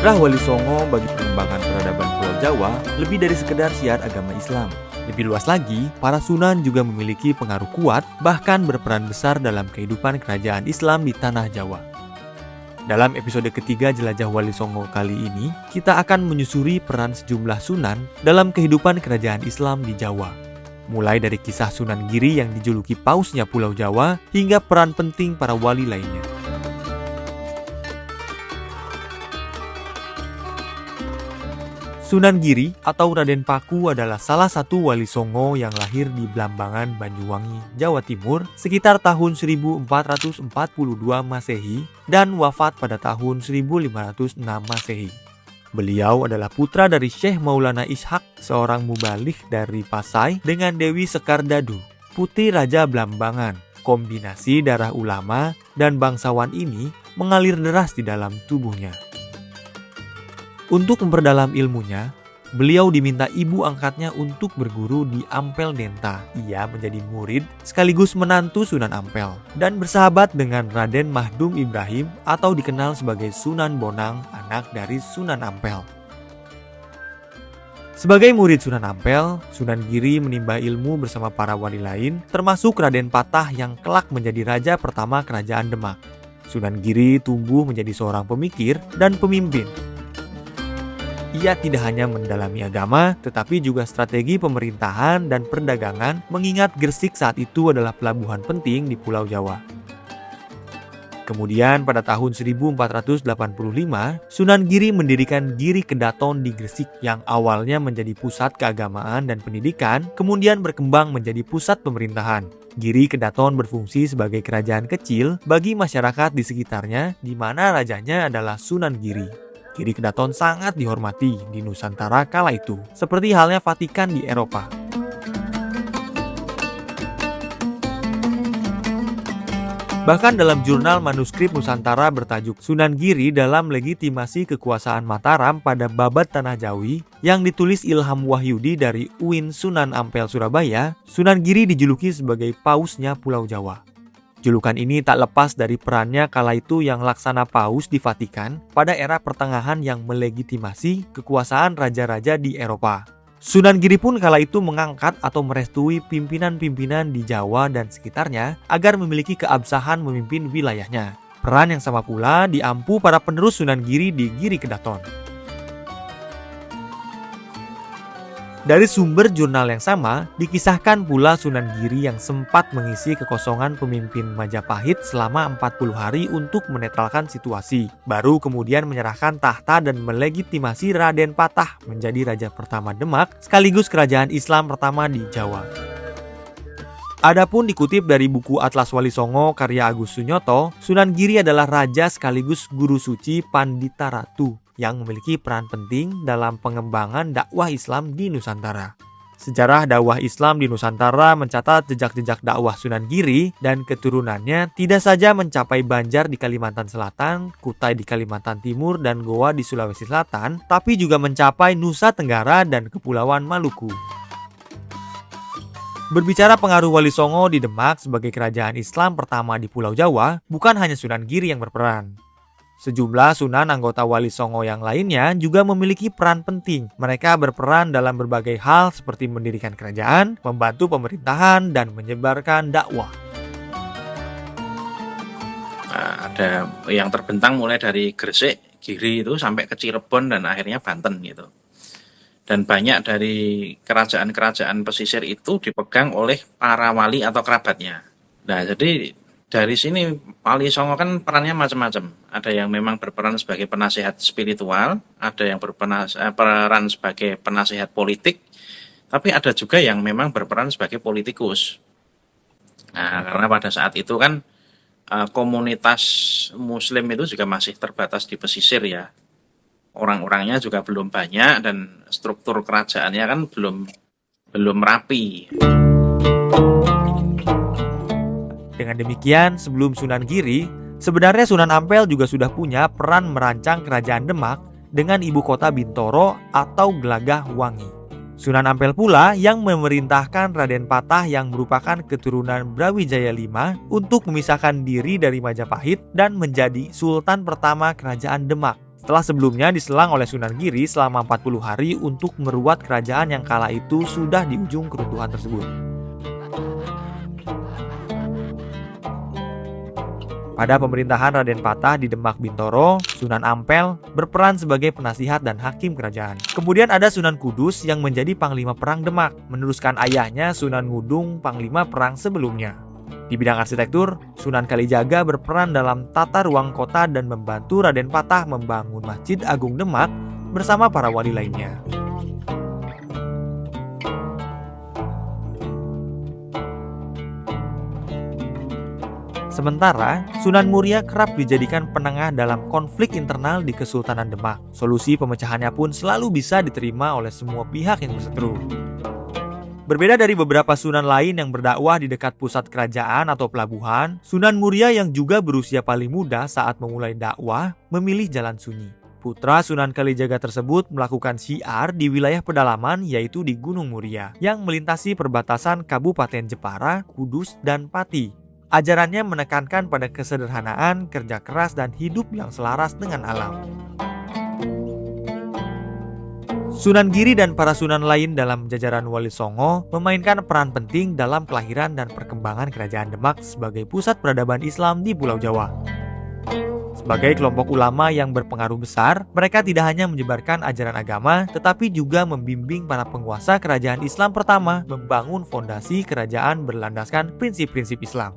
Kiprah Wali Songo bagi pengembangan peradaban Pulau Jawa lebih dari sekedar syiar agama Islam. Lebih luas lagi, para Sunan juga memiliki pengaruh kuat, bahkan berperan besar dalam kehidupan kerajaan Islam di tanah Jawa. Dalam episode ketiga Jelajah Wali Songo kali ini, kita akan menyusuri peran sejumlah Sunan dalam kehidupan kerajaan Islam di Jawa. Mulai dari kisah Sunan Giri yang dijuluki pausnya Pulau Jawa, hingga peran penting para wali lainnya. Sunan Giri atau Raden Paku adalah salah satu wali Songo yang lahir di Blambangan, Banyuwangi, Jawa Timur sekitar tahun 1442 Masehi dan wafat pada tahun 1506 Masehi. Beliau adalah putra dari Syekh Maulana Ishak, seorang mubalik dari Pasai, dengan Dewi Sekardadu, putri Raja Blambangan. Kombinasi darah ulama dan bangsawan ini mengalir deras di dalam tubuhnya. Untuk memperdalam ilmunya, beliau diminta ibu angkatnya untuk berguru di Ampel Denta. Ia menjadi murid sekaligus menantu Sunan Ampel dan bersahabat dengan Raden Mahdum Ibrahim atau dikenal sebagai Sunan Bonang, anak dari Sunan Ampel. Sebagai murid Sunan Ampel, Sunan Giri menimba ilmu bersama para wali lain, termasuk Raden Patah yang kelak menjadi raja pertama kerajaan Demak. Sunan Giri tumbuh menjadi seorang pemikir dan pemimpin. Ia tidak hanya mendalami agama, tetapi juga strategi pemerintahan dan perdagangan, mengingat Gresik saat itu adalah pelabuhan penting di Pulau Jawa. Kemudian pada tahun 1485, Sunan Giri mendirikan Giri Kedaton di Gresik yang awalnya menjadi pusat keagamaan dan pendidikan, kemudian berkembang menjadi pusat pemerintahan. Giri Kedaton berfungsi sebagai kerajaan kecil bagi masyarakat di sekitarnya, di mana rajanya adalah Sunan Giri. Giri Kedaton sangat dihormati di Nusantara kala itu, seperti halnya Vatikan di Eropa. Bahkan dalam jurnal manuskrip Nusantara bertajuk Sunan Giri dalam legitimasi kekuasaan Mataram pada Babad Tanah Jawi yang ditulis Ilham Wahyudi dari UIN Sunan Ampel Surabaya, Sunan Giri dijuluki sebagai pausnya Pulau Jawa. Julukan ini tak lepas dari perannya kala itu yang laksana paus di Vatikan pada era pertengahan yang melegitimasi kekuasaan raja-raja di Eropa. Sunan Giri pun kala itu mengangkat atau merestui pimpinan-pimpinan di Jawa dan sekitarnya agar memiliki keabsahan memimpin wilayahnya. Peran yang sama pula diampu para penerus Sunan Giri di Giri Kedaton. Dari sumber jurnal yang sama, dikisahkan pula Sunan Giri yang sempat mengisi kekosongan pemimpin Majapahit selama 40 hari untuk menetralkan situasi. Baru kemudian menyerahkan tahta dan melegitimasi Raden Patah menjadi raja pertama Demak, sekaligus kerajaan Islam pertama di Jawa. Adapun dikutip dari buku Atlas Wali Songo karya Agus Sunyoto, Sunan Giri adalah raja sekaligus guru suci Pandita Ratu yang memiliki peran penting dalam pengembangan dakwah Islam di Nusantara. Sejarah dakwah Islam di Nusantara mencatat jejak-jejak dakwah Sunan Giri dan keturunannya tidak saja mencapai Banjar di Kalimantan Selatan, Kutai di Kalimantan Timur, dan Goa di Sulawesi Selatan, tapi juga mencapai Nusa Tenggara dan Kepulauan Maluku. Berbicara pengaruh Wali Songo di Demak sebagai kerajaan Islam pertama di Pulau Jawa, bukan hanya Sunan Giri yang berperan. Sejumlah Sunan anggota Wali Songo yang lainnya juga memiliki peran penting. Mereka berperan dalam berbagai hal seperti mendirikan kerajaan, membantu pemerintahan, dan menyebarkan dakwah. Ada yang terbentang mulai dari Gresik, Giri itu sampai ke Cirebon dan akhirnya Banten gitu. Dan banyak dari kerajaan-kerajaan pesisir itu dipegang oleh para wali atau kerabatnya. Nah, jadi dari sini Wali Songo kan perannya macam-macam. Ada yang memang berperan sebagai penasihat spiritual, ada yang berperan sebagai penasihat politik, tapi ada juga yang memang berperan sebagai politikus. Nah, karena pada saat itu kan komunitas Muslim itu juga masih terbatas di pesisir ya. Orang-orangnya juga belum banyak dan struktur kerajaannya kan belum rapi. Dengan demikian, sebelum Sunan Giri, sebenarnya Sunan Ampel juga sudah punya peran merancang kerajaan Demak dengan ibu kota Bintoro atau Gelagah Wangi. Sunan Ampel pula yang memerintahkan Raden Patah yang merupakan keturunan Brawijaya V untuk memisahkan diri dari Majapahit dan menjadi Sultan pertama kerajaan Demak. setelah sebelumnya diselang oleh Sunan Giri selama 40 hari untuk meruat kerajaan yang kala itu sudah di ujung keruntuhan tersebut. Pada pemerintahan Raden Patah di Demak Bintoro, Sunan Ampel berperan sebagai penasihat dan hakim kerajaan. Kemudian ada Sunan Kudus yang menjadi panglima perang Demak, meneruskan ayahnya Sunan Ngudung, panglima perang sebelumnya. Di bidang arsitektur, Sunan Kalijaga berperan dalam tata ruang kota dan membantu Raden Patah membangun Masjid Agung Demak bersama para wali lainnya. Sementara, Sunan Muria kerap dijadikan penengah dalam konflik internal di Kesultanan Demak. Solusi pemecahannya pun selalu bisa diterima oleh semua pihak yang berseteru. Berbeda dari beberapa sunan lain yang berdakwah di dekat pusat kerajaan atau pelabuhan, Sunan Muria yang juga berusia paling muda saat memulai dakwah memilih jalan sunyi. Putra Sunan Kalijaga tersebut melakukan syiar di wilayah pedalaman yaitu di Gunung Muria yang melintasi perbatasan Kabupaten Jepara, Kudus, dan Pati. Ajarannya menekankan pada kesederhanaan, kerja keras, dan hidup yang selaras dengan alam. Sunan Giri dan para sunan lain dalam jajaran Wali Songo memainkan peran penting dalam kelahiran dan perkembangan kerajaan Demak sebagai pusat peradaban Islam di Pulau Jawa. Sebagai kelompok ulama yang berpengaruh besar, mereka tidak hanya menyebarkan ajaran agama, tetapi juga membimbing para penguasa kerajaan Islam pertama membangun fondasi kerajaan berlandaskan prinsip-prinsip Islam.